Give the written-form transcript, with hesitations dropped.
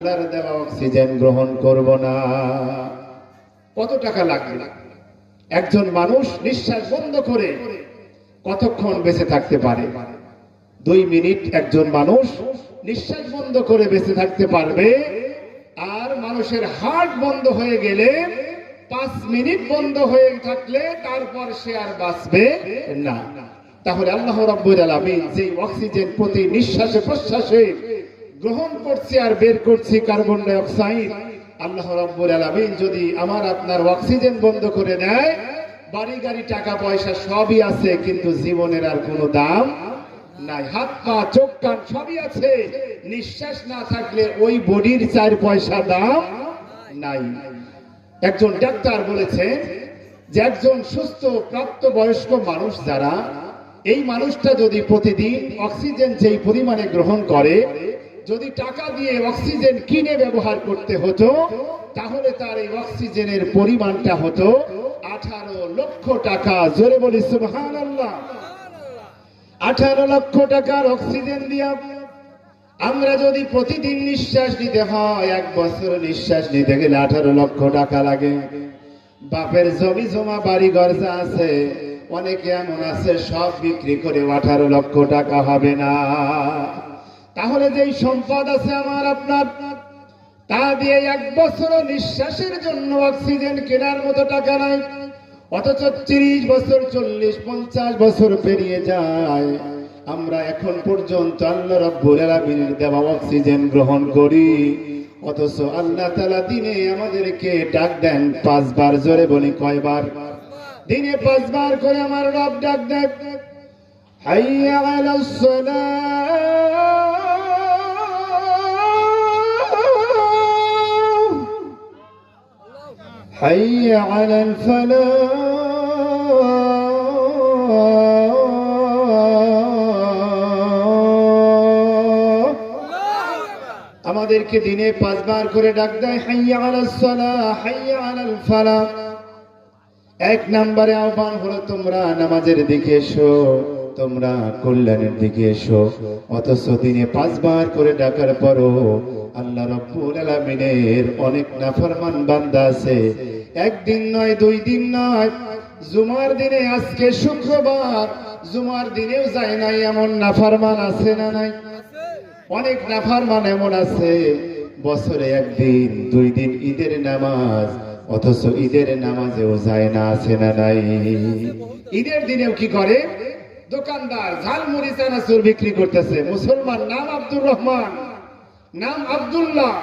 আল্লাহর দেওয়া অক্সিজেন গ্রহণ করব না। কত টাকা লাগবে? একজন মানুষ নিঃশ্বাস বন্ধ করে কতক্ষণ বেঁচে থাকতে পারে? 2 মিনিট একজন মানুষ নিঃশ্বাস বন্ধ করে বেঁচে থাকতে পারবে। আর মানুষের হার্ট বন্ধ হয়ে গেলে 5 মিনিট বন্ধ হয়ে থাকলে তারপর সে আর বাঁচবে না। তাহলে আল্লাহ রাব্বুল আলামিন যে অক্সিজেন প্রতি নিঃশ্বাসে প্রশ্বাসে গ্রহণ করছি আর বের করছি কার্বন ডাই অক্সাইড, আল্লাহ রাব্বুল আলামিন যদি আমার আপনার অক্সিজেন বন্ধ করে দেয়, বাড়ি গাড়ি টাকা পয়সা সবই আছে, কিন্তু জীবনের আর কোনো দাম নাই। হাত পা চোখ কান সবই আছে, নিঃশ্বাস না থাকলে ওই বডির 4 পয়সা দাম নাই। একজন ডাক্তার বলেছেন যে একজন সুস্থ প্রাপ্তবয়স্ক মানুষ যারা, এই মানুষটা যদি প্রতিদিন অক্সিজেন যেই পরিমাণে গ্রহণ করে, যদি টাকা দিয়ে অক্সিজেন কিনে ব্যবহার করতে হতো, তাহলে তার এই অক্সিজেনের পরিমাণটা হতো 18 লক্ষ টাকা। জোরে বলি সুবহানাল্লাহ। 18 লক্ষ টাকার অক্সিজেন দিয়া আমরা যদি প্রতিদিন নিঃশ্বাস নিতে হয়, 1 বছর নিঃশ্বাস নিতে গেলে 18 লক্ষ টাকা লাগে। বাপের জমি জমা বাড়ি ঘর যা আছে, অনেকে এমন আছে সব বিক্রি করে 18 লক্ষ টাকা হবে না। তাহলে যেই সম্পদ আছে আমার আপনার, তা দিয়ে 1 বছর নিঃশ্বাসের জন্য অক্সিজেন কেনার মতো টাকা নাই। অথচ 30 বছর 40 50 বছর পেরিয়ে যায়, আমরা এখন পর্যন্ত আল্লাহ রাব্বুল আলামিনের দেওয়া অক্সিজেন গ্রহণ করি। অথচ আল্লাহ তাআলা দিনে আমাদেরকে ডাক দেন 5 বার। জোরে বলি কয়বার? দিনে 5 বার করে আমার রব ডাক দেন, হাইয়া আলাস সালাহ, হাইয়া আলাল ফালাহ। আমাদেরকে দিনে 5 বার করে ডাক দেয়, হাইয়া আলাস সালাহ, হাইয়া আলাল ফালাহ। 1 নম্বরে আহ্বান হলো তোমরা নামাজের দিকে এসো, তোমরা কল্যাণের দিকে এসো। অথচ দিনে 5 বার করে ডাকার পরও আল্লাহ রাব্বুল আলামিনের অনেক নাফরমান বান্দা আছে, 1 দিন নয় 2 দিন নয়, জুমার দিনে, আজকে শুক্রবার, জুমার দিনেও যায় নাই এমন নাফরমান আছে না নাই? অনেক নাফরমান এমন আছে বছরে 1 দিন 2 দিন ঈদের নামাজ, অথচ ঈদের নামাজেও যায় না, আছে না নাই? ঈদের দিনেও কি করে? দোকানদার ঝালমুড়ি চানাচুর বিক্রি করতেছে। মুসলমান, নাম আব্দুর রহমান, নাম আব্দুল্লাহ।